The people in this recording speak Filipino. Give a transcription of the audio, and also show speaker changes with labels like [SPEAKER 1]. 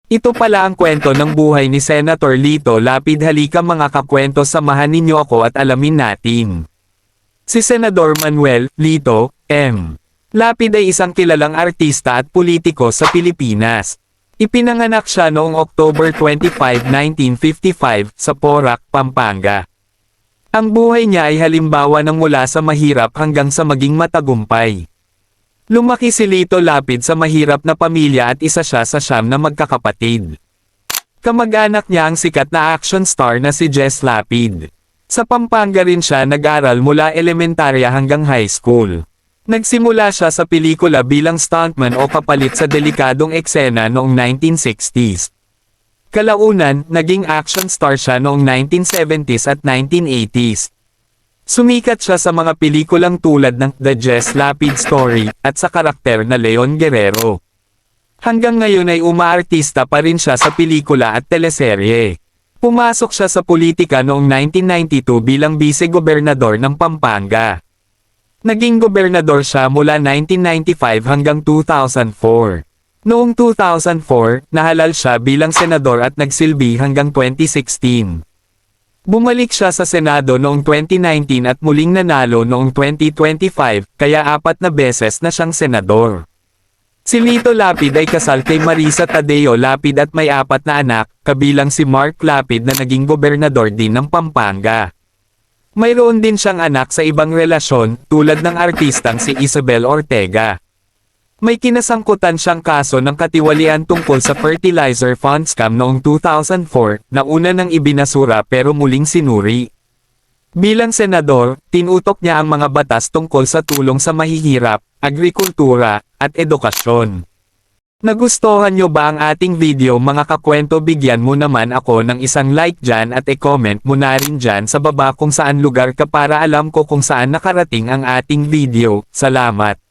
[SPEAKER 1] Ito pala ang kwento ng buhay ni Senator Lito Lapid. Halika mga kakwento, samahan ninyo ako at alamin natin. Si Senador Manuel Lito M. Lapid ay isang kilalang artista at politiko sa Pilipinas. Ipinanganak siya noong October 25, 1955 sa Porac, Pampanga. Ang buhay niya ay halimbawa ng mula sa mahirap hanggang sa maging matagumpay. Lumaki si Lito Lapid sa mahirap na pamilya at isa siya sa 9 na magkakapatid. Kamag-anak niya ang sikat na action star na si Jess Lapid. Sa Pampanga rin siya nag-aral mula elementarya hanggang high school. Nagsimula siya sa pelikula bilang stuntman o kapalit sa delikadong eksena noong 1960s. Kalaunan, naging action star siya noong 1970s at 1980s. Sumikat siya sa mga pelikulang tulad ng The Jess Lapid Story at sa karakter na Leon Guerrero. Hanggang ngayon ay umaartista pa rin siya sa pelikula at teleserye. Pumasok siya sa politika noong 1992 bilang vice-gobernador ng Pampanga. Naging gobernador siya mula 1995 hanggang 2004. Noong 2004, nahalal siya bilang senador at nagsilbi hanggang 2016. Bumalik siya sa Senado noong 2019 at muling nanalo noong 2025, kaya 4 na beses na siyang senador. Si Lito Lapid ay kasal kay Marisa Tadeo Lapid at may 4 na anak, kabilang si Mark Lapid na naging gobernador din ng Pampanga. Mayroon din siyang anak sa ibang relasyon, tulad ng artistang si Isabel Ortega. May kinasangkutan siyang kaso ng katiwalian tungkol sa fertilizer fund scam noong 2004, na una nang ibinasura pero muling sinuri. Bilang senador, tinutok niya ang mga batas tungkol sa tulong sa mahihirap, agrikultura, at edukasyon. Nagustuhan nyo ba ang ating video mga kakwento? Bigyan mo naman ako ng isang like dyan at e-comment mo na rin dyan sa baba kung saan lugar ka para alam ko kung saan nakarating ang ating video. Salamat!